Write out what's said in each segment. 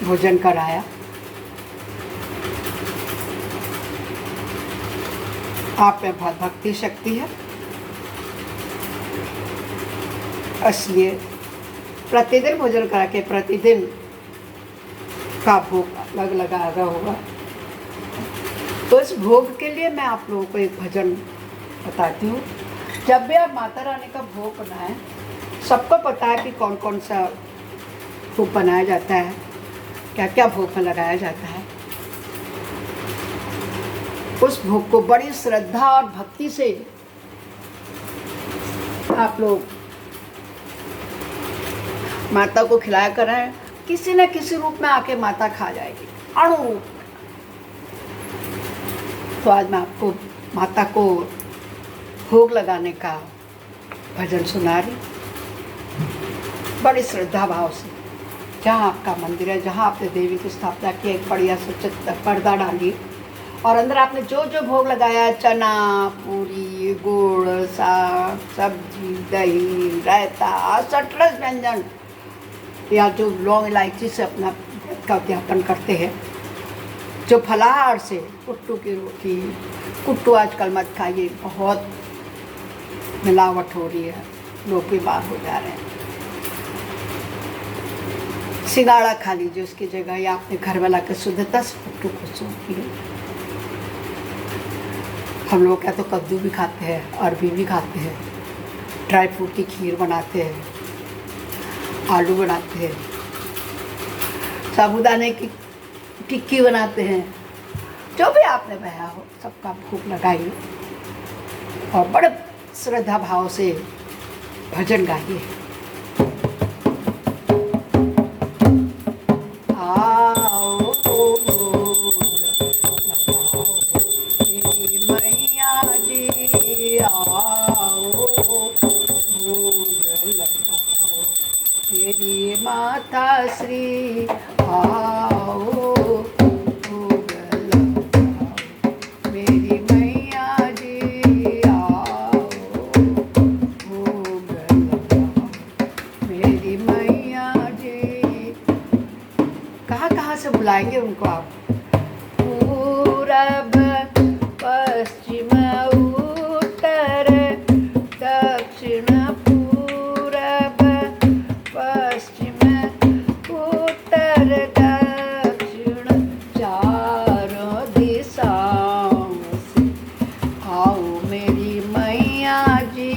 भोजन कराया। आप में बहुत भक्ति शक्ति है, इसलिए प्रतिदिन भोजन करा के प्रतिदिन का भोग अलग लगाया होगा। तो इस भोग के लिए मैं आप लोगों को एक भजन बताती हूँ। जब भी आप माता रानी का भोग बनाएं, सबको पता है कि कौन कौन सा भोग बनाया जाता है, क्या क्या भोग में लगाया जाता है। उस भोग को बड़ी श्रद्धा और भक्ति से आप लोग माता को खिलाया करें। किसी न किसी रूप में आके माता खा जाएगी, अणु रूप में। तो आज मैं आपको माता को भोग लगाने का भजन सुना रही, बड़ी श्रद्धा भाव से। जहाँ आपका मंदिर है, जहाँ आपने देवी की स्थापना की, एक बढ़िया सुचित पर्दा डालिए और अंदर आपने जो जो भोग लगाया, चना, पूरी, गुड़, साग, सब्जी, दही, रायता, सटरस व्यंजन, या जो लौंग इलायची से अपना व्रत का उद्यापन करते हैं, जो फलाहार से कुट्टू की रोटी, कुट्टू आजकल मत खाइए, बहुत मिलावट हो रही है, लोग बीमार हो जा रहे हैं। सिंगाड़ा खा लीजिए उसकी जगह, या अपने घर वाला के शुद्धता से कुट्टू को सूखिए। हम लोग क्या तो कद्दू भी खाते हैं, अरबी भी खाते हैं, ड्राई फ्रूट की खीर बनाते हैं, आलू बनाते हैं, साबूदाने की टिक्की बनाते हैं। जो भी आपने बनाया हो सबका भोग लगाइए और बड़े श्रद्धा भाव से भजन गाइए। मेरी माता श्री आओ, भोग लगाओ। मेरी मैया जी आओ, भोग लगाओ। मेरी मैया जी, कहाँ से बुलाएंगे उनको आप? पूरब, पश्चिम, उत्तर, दक्षिण, पूरब, पश्चिम, उत्तर, दक्षिण, चारों दिशाओं से आओ मेरी मैया जी,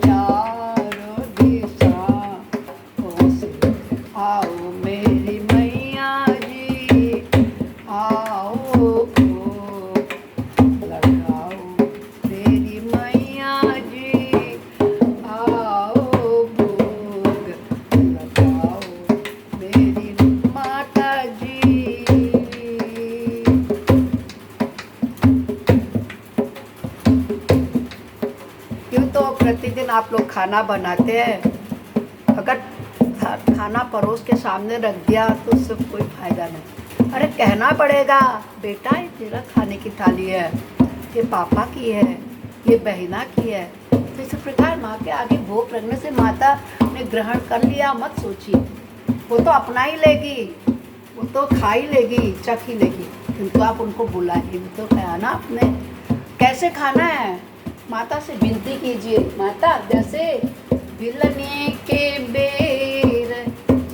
चारों दिशाओं से आओ मेरी मैया जी, आओ भोग लगाओ। मेरी मैया जी आओ, भोग लगाओ। मेरी माता जी। यूँ तो प्रतिदिन आप लोग खाना बनाते हैं, अगर खाना परोस के सामने रख दिया तो उससे कोई फायदा नहीं। अरे कहना पड़ेगा, बेटा ये तेरा खाने की थाली है, ये पापा की है, ये बहना की है। तो इस प्रकार माँ के आगे भोग रखने से माता ने ग्रहण कर लिया मत सोचिए, वो तो अपना ही लेगी, वो तो खा ही लेगी, चख ही लेगी, किंतु आप उनको बुलाइए तो क्या ना आपने कैसे खाना है। माता से विनती कीजिए, माता जैसे बिलने के बेर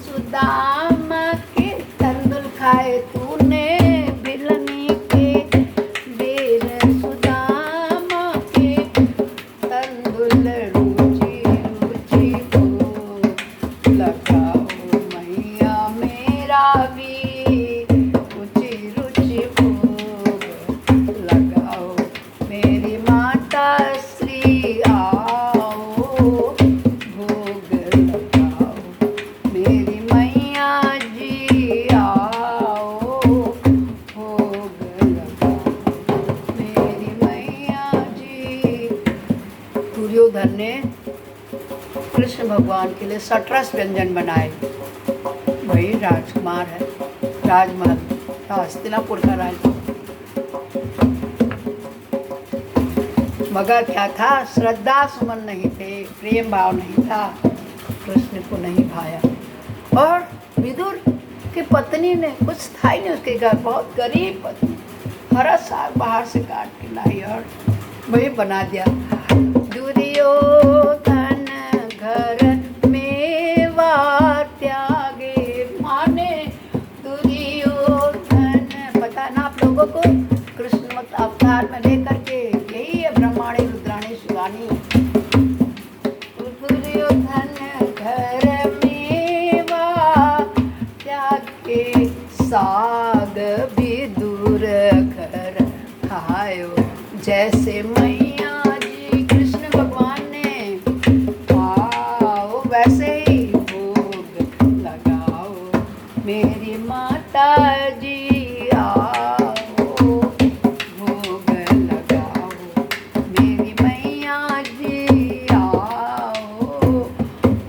सुदामा के तंदुल खाए तूने, बिलने के बेर सुदामा के तंदुल, रुचि रुचि भोग लगाओ मैया मेरा भी, रुचि रुचि भोग लगाओ। मेरी माता श्री आओ, भोग लगाओ। मेरी मैया जी आओ, भोग लगाओ। मेरी मैया जी। दुर्योधन ने कृष्ण भगवान के लिए सटरस व्यंजन बनाए। वही राजकुमार है, राजमहल था, हस्तिनापुर का राज। मगर क्या था, श्रद्धा सुमन नहीं थे, प्रेम भाव नहीं था, कृष्ण को नहीं भाया। और विदुर के पत्नी ने, कुछ था ही नहीं उसके घर, बहुत गरीब पत्नी, हरा साग बाहर से काट के लाई और वही बना दिया। दुर्योधन घर मेवा त्यागे, माने दुर्योधन, पता ना आप लोगों को, कृष्ण मत अवतार में लेकर के यही है ब्रह्माणी रुद्राणी शिवानी। दुर्योधन घर मेवा त्यागे, साग भी दूर घर खायो, जैसे मैया जी कृष्ण भगवान ने आओ वैसे ही भोग लगाओ, मेरी माता जी आओ भोग लगाओ, मेरी मैया जी आओ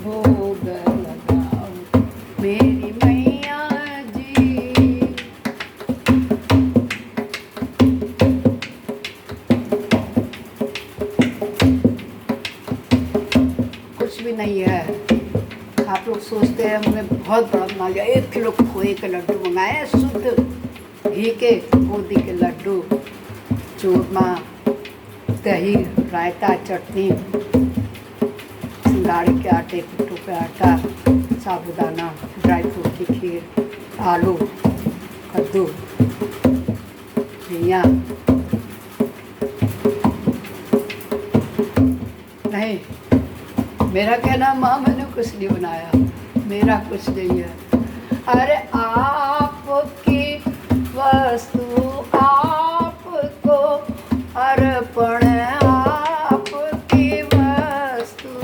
भोग लगाओ, मेरी मैया जी। कुछ भी नहीं है। आप लोग सोचते हैं हमने बहुत बड़ा बना लिया, 1 किलो खोए के लड्डू मंगाए, शुद्ध घी के बूंदी के लड्डू, चूरमा, दही, रायता, चटनी, सिंगाड़ी के आटे, पिट्ठू पे आटा, साबूदाना, ड्राई फ्रूट की खीर, आलू, कद्दू, घिया, नहीं मेरा कहना माँ मैंने कुछ नहीं बनाया, मेरा कुछ नहीं है। अरे आपकी वस्तु आपको अर्पण, आपकी वस्तु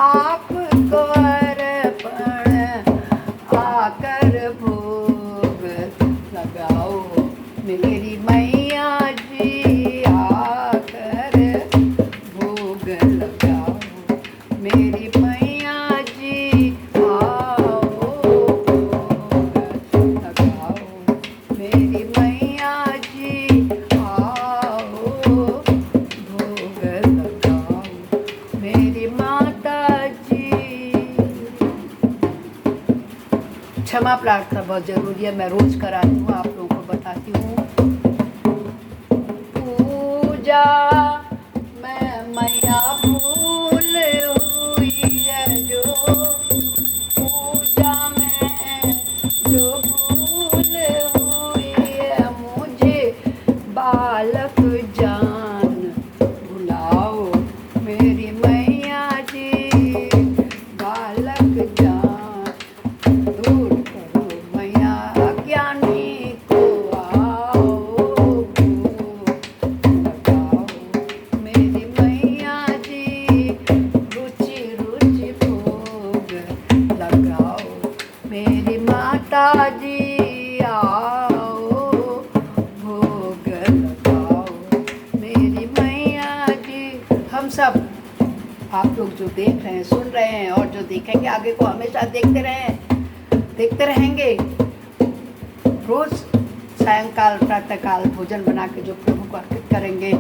आपको अर्पण, आकर भोग लगाओ, मेरी मैया जी आकर भोग लगाओ, मेरी मैया जी आओ भोग लगाओ, मेरी मैया जी आओ भोग लगाओ, मेरी माता जी। क्षमा प्रार्थना बहुत जरूरी है, मैं रोज कराती हूँ, आप लोगों को बताती हूँ। पूजा मैं मैया भूल हुई है जो, पूजा में जो भूल हुई है, मुझे बालक जान भुलाओ, मेरी मैया जी बालक जान दूर करो, मैया अज्ञानी को आओ लगाओ, मेरी मैया जी रुचि रुचि भोग लगाओ, मेरी माता जी आओ भोग लगाओ, मेरी मैया जी। हम सब, आप लोग जो देख रहे हैं, सुन रहे हैं और जो देखेंगे आगे को, हमेशा देखते रहेंगे। रोज सायंकाल प्रातःकाल भोजन बना के जो प्रभु को अर्पित करेंगे,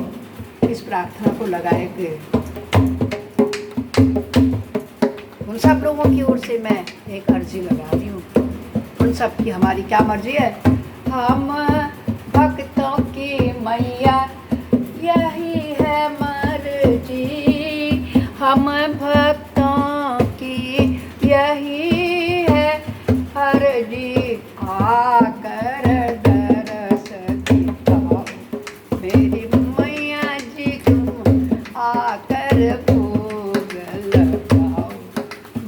इस प्रार्थना को लगाएंगे। उन सब लोगों की ओर से मैं एक अर्जी लगा रही हूँ, उन सब की हमारी क्या मर्जी है, हम भक्तों की मैया यही है मर्जी, हम भक्तों की यही है अर्जी, आकर दरस दिखाओ, मेरी मैया जी तुम आकर भोग लगाओ,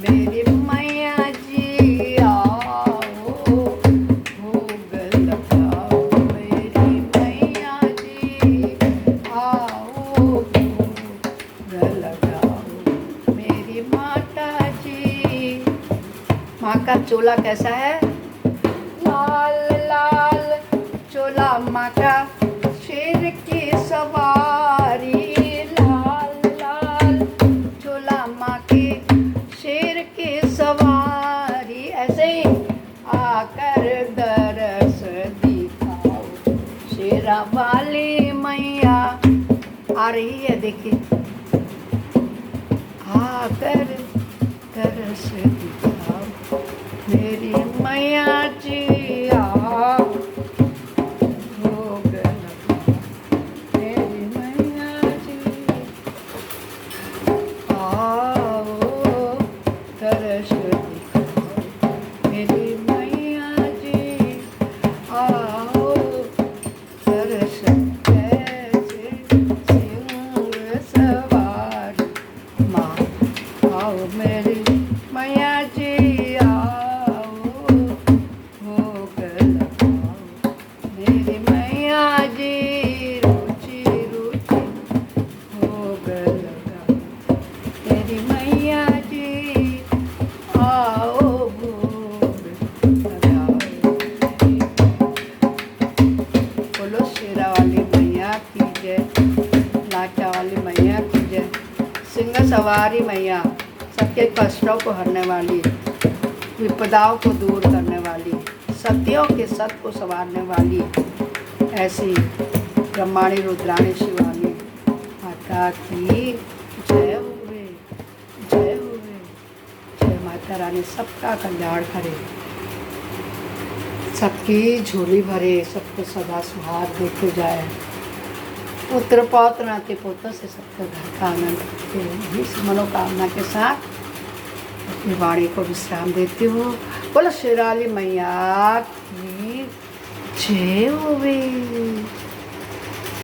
मेरी मैया जी आओ भोग लगाओ, मेरी मैया जी आओ भोग लगाओ, मेरी माता जी। माँ का चोला कैसा है? लाल लाल चोला माँ का, शेर की सवारी, लाल लाल चोला माँ की शेर की सवारी, ऐसे ही आकर दरस दिखाओ, शेरा वाली मैया आ रही है, देखिए आकर दरस दिखाओ, मेरी मैया सवारी मैया, सबके कष्टों को हरने वाली, विपदाओं को दूर करने वाली, सत्यों के सत को संवारने वाली, ऐसी ब्रह्माणी रुद्राणी शिवानी माता की जय होवे, जय होवे। जय माता रानी सबका कल्याण करे, सबकी झोली भरे, सबको सदा सुहाग देते जाए। पुत्र पौत्र नाते पोतों से सबके घर का आनंद करते हैं। इस मनोकामना के साथ अपनी वाणी को विश्राम देती हूँ। बोलो शेराली मैया की जय होवे।